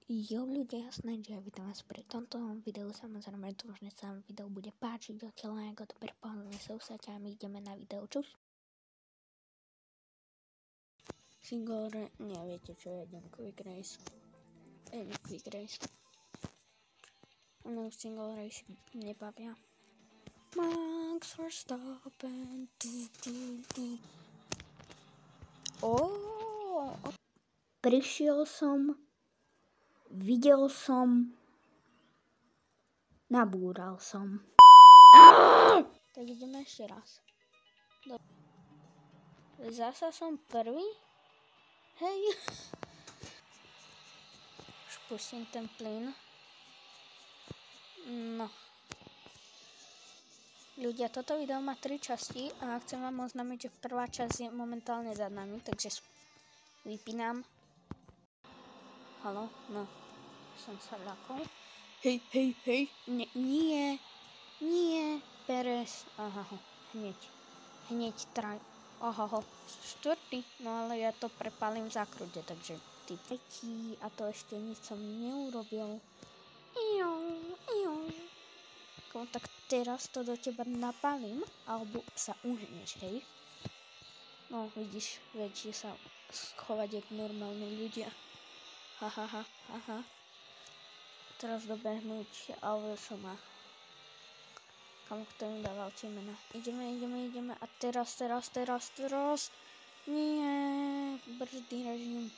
Jo ľudia, jasné, že ja vítam vás pri tomto videu, samozrejme dúfam, že sa vám video bude páčiť, dokiaľ ako dobre pohodlne súvsať a my ideme na video, čus. Single race, neviete čo, ja idem quick race. Mne už single race nebavia. Max Verstappen, Prišiel som, videl som, nabúral som. Tak ideme ešte raz. Zasa som prvý? Hej. Už pustím ten plyn. No. Ľudia, toto video má 3 časti a chcem vám oznámiť, že prvá časť je momentálne za nami, takže vypínam. Haló? No. Som sa ľakol. Hej. Nie. Perez. Aha, hneď traj. Aha, štvrtý. No ale ja to prepálim v zákrute, takže ty tretí a to ešte nič som neurobil. Tak teraz to do teba napálím, alebo sa uhneš, hej? No, vidíš, väčšie sa schovať jak normálni ľudia. Haha. Teraz dobehnúť Alvesona. Kam kto im dával tie mená? Ideme. A teraz. Nie, brzdý režim.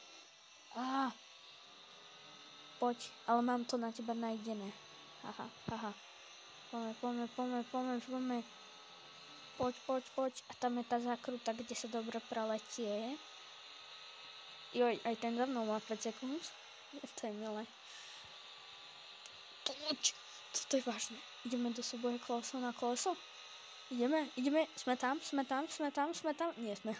Poď, ale mám to na teba najdené. Haha. Poďme. Poď. A tam je tá zákruta, kde sa dobre preletie. Joj, aj ten za mnou má 5 sekúnd. To je milé. Poď. Toto je vážne. Ideme do súboje koleso na koleso? Ideme. Sme tam. Nie sme.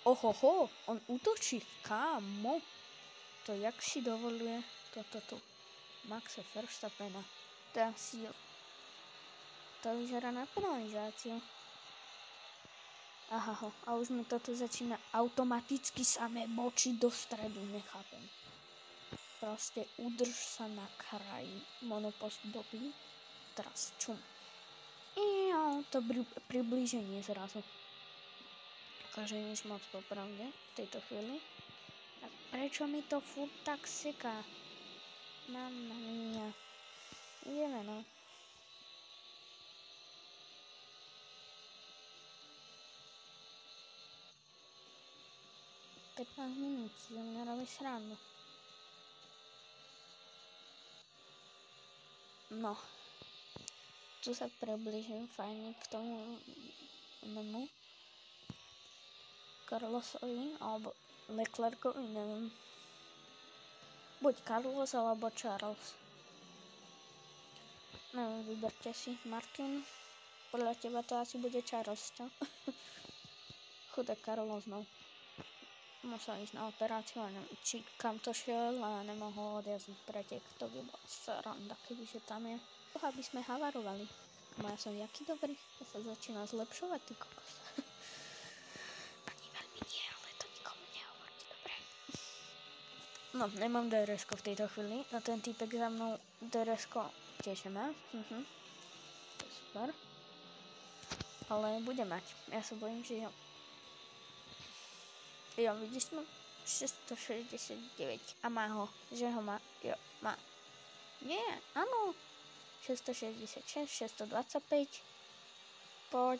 Ohoho. On útočí. Kámo. To jak si dovoluje toto tu. Maxa Verstappena. Tá síl. To vyzerá na penalizáciu. Aha, a už mi toto začína automaticky samé bočiť do stredu, nechápem. Proste udrž sa na kraji. Monopost doby. Teraz čum. To priblíženie zrazu. Takže nič moc popravde v tejto chvíli. A prečo mi to furt tak seká? Mamma mia. Ideme, no. minút, si za mňa robí srandu. No. Tu sa približím fajne k tomu Carlosovi, alebo Leclercovi, neviem. Buď Carlos, alebo Charles. Neviem, vyberte si. Martin, podľa teba to asi bude Charles, čo? Chudé Carlos, no. Musel ísť na operáciu a neviem, či kam to šiel a nemohol odjazdiť pretek. To by bola sranda, kebyže tam je. Aby sme havarovali. Ja som jaký dobrý, to sa začína zlepšovať, ty kokos. Ani veľmi nie, ale to nikomu nehovorte, dobre? No, nemám DRS-ko v tejto chvíli, a ten týpek za mnou DRS-ko tiež nemá. To je super. Ale bude mať, ja sa bojím, že jo. Jo, vidíš, no, 669 a má ho, že ho má, jo, má. Nie, áno. 666, 625. Poď,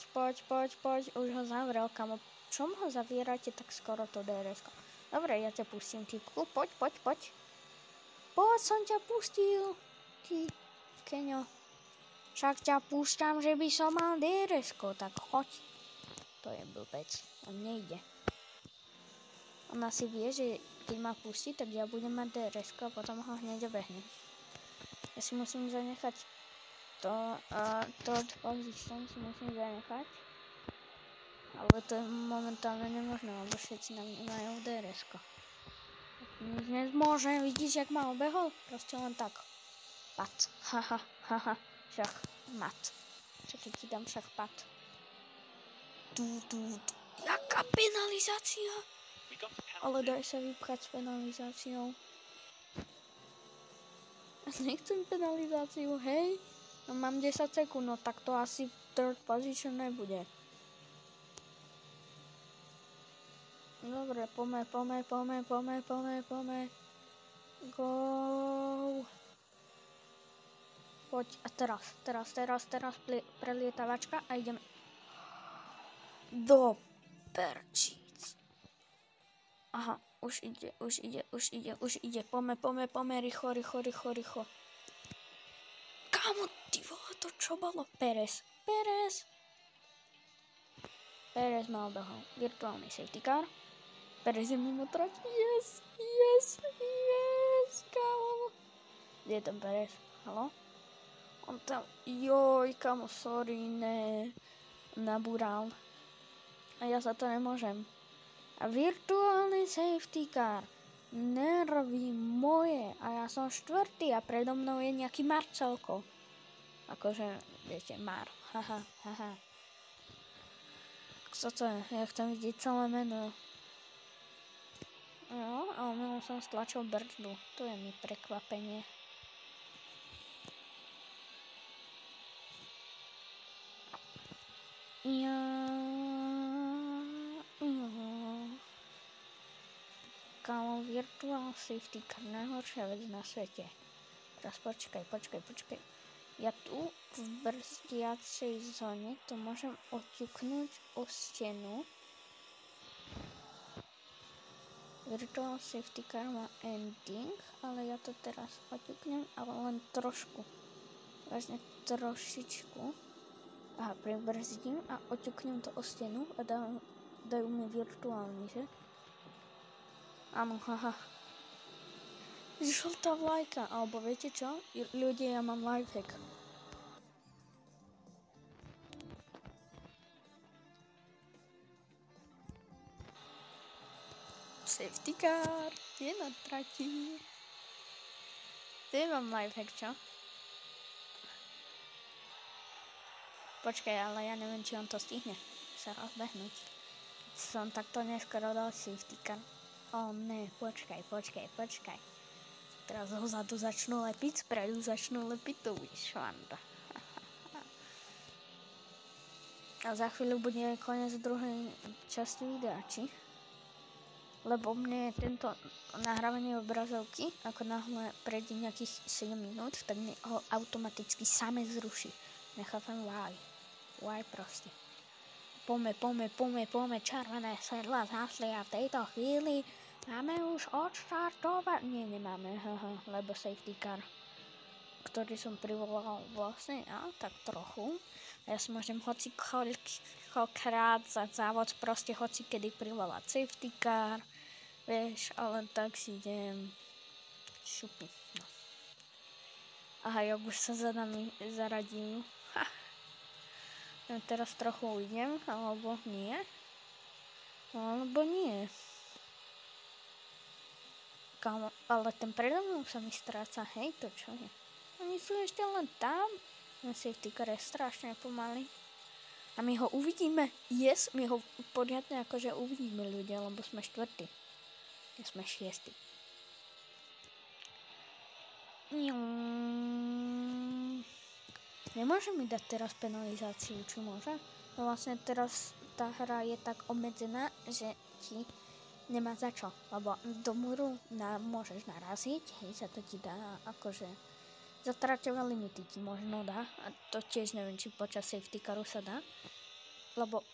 už ho zavrel, kamo. Čom ho zavierate tak skoro to DRS-ko? Dobre, ja ťa pustím, typku, poď. Poď, som ťa pustil, ty keňo. Však ťa púšťam, že by som mal DRS-ko, tak choď. To je blbec, on nejde. On asi vie, že keď ma pustí, tak ja budem mať DRS-ko a potom ho hneď obehnem. Ja si musím zanechať to third position si musím zanechať. Ale to je momentálne nemožné, lebo všetci na mňa majú DRS-ko. Nič nezmôžem, vidíš, jak ma obehol? Proste len tak. Pat. Haha. Šach. Mat. Čakaj, ti dám šach pat. Jaká penalizácia? Ale daj sa vypchať s penalizáciou. Nechcem penalizáciu, hej? No mám 10 sekúnd, no tak to asi third position nebude. Dobre, poďme. Go. Poď, a teraz prelietavačka a ideme. Do perčíc. Aha, už ide. Poďme, rýchlo. Kámo, ty vole, to čo bolo? Perez ma obehol. Virtuálny safety car. Perez je mimo trať. Yes, kámo. Kde je ten Perez? Haló? On tam, joj, kámo, sorry, ne. Nabúral. A ja za to nemôžem. A virtuálny safety car. Nervy moje. A ja som štvrtý a predo mnou je nejaký Marcelko. Akože, viete, Mar. Haha. Co to je? Ja chcem vidieť celé meno. No, a omylom som stlačil brzdu. To je mi prekvapenie. Kámo, virtual safety car, najhoršia vec na svete. Teraz počkaj. Ja tu v brzdiacej zóne to môžem oťuknúť o stenu. Virtual safety car má ending, ale ja to teraz oťuknem, ale len trošku. Vlastne trošičku. Aha, prebrzdím a oťuknem to o stenu a dajú mi virtuálny, že? Áno, haha. Žltá vlajka, alebo viete čo? Ľudia, ja mám lifehack. Safety car, je na trati. Mám lifehack, čo? Počkaj, ale ja neviem, či on to stihne sa rozbehnúť. Som takto neskoro dal safety car. O ne, počkaj. Teraz zozadu začnú lepiť, spredu začnú lepiť, to bude švanda. A za chvíľu bude koniec druhej časti videa, či? Lebo mne tento nahrávanie obrazovky, ako náhle prejde nejakých 7 minút, tak mi ho automaticky same zruší. Nechápem why. Why proste. Poďme, červené svetla zhasli a v tejto chvíli máme už odštartovať. Nie, nemáme, lebo safety car, ktorý som privolal vlastne, tak trochu. Ja si môžem hocikoľkokrát za závod proste hocikedy privolať safety car, vieš, ale tak si idem šupiť, no. Aha, už sa za nami zaradil. Ja teraz trochu ujdem, alebo nie. Kámo, ale ten predo mnou sa mi stráca, hej, to čo je? Oni sú ešte len tam. Ten safety car je strašne pomalý. A my ho uvidíme. Yes, my ho poriadne akože uvidíme ľudia, lebo sme štvrtí. Ja sme šiestí. Nemôže mi dať teraz penalizáciu, či môže? No vlastne teraz tá hra je tak obmedzená, že ti nemá za čo, lebo do múru môžeš naraziť, hej, sa to ti dá, akože zatraťové limity ti možno dá, a to tiež neviem, či počas safety caru sa dá, lebo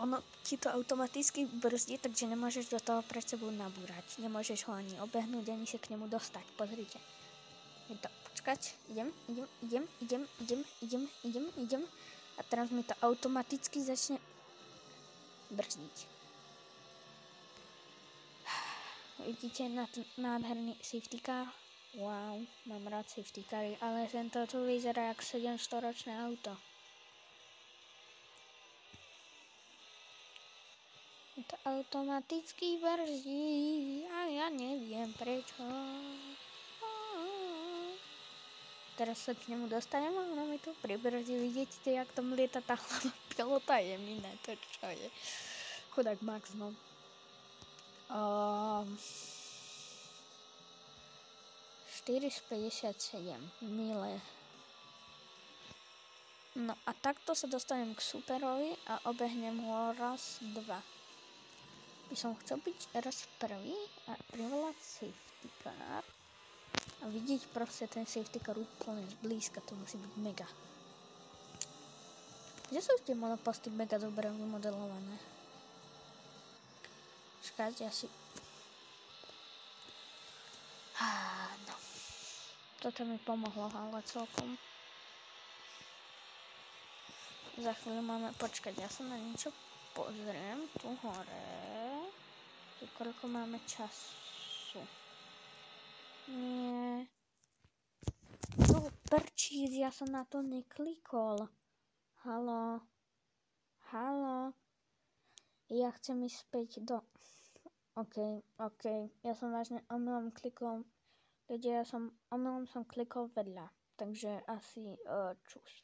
ono ti to automaticky brzdí, takže nemôžeš do toho pred sebou nabúrať, nemôžeš ho ani obehnúť, ani sa k nemu dostať, pozrite. Je to počkať, idem a teraz mi to automaticky začne brzdiť. Vidíte na ten nádherný safety car? Wow, mám rád safety cary, ale tento tu vyzerá jak 700-ročné auto. To automaticky brzdí a ja neviem prečo. Teraz sa k nemu dostanem a ono mi tu pribrzdí. Vidíte, jak tam lieta tá hlava pilota, je mi ne to, čo je. Chudák Max, no. 4 z 57. Milé. No a takto sa dostanem k superovi a obehnem ho raz, 2. By som chcel byť raz prvý a privolať safety car. A vidieť proste ten safety car úplne zblízka, to musí byť mega. Kde sú tie monoposty mega dobre vymodelované? Čakajte, asi... No. Toto mi pomohlo, ale celkom. Za chvíľu máme... Počkať, ja sa na niečo pozriem. Tu hore. Koľko máme času? Nie. No, prčíc, ja som na to neklikol. Haló. Ja chcem ísť späť do... OK. Ja som vážne omylom klikol. Ľudia, ja som omylom klikol vedľa. Takže asi čus.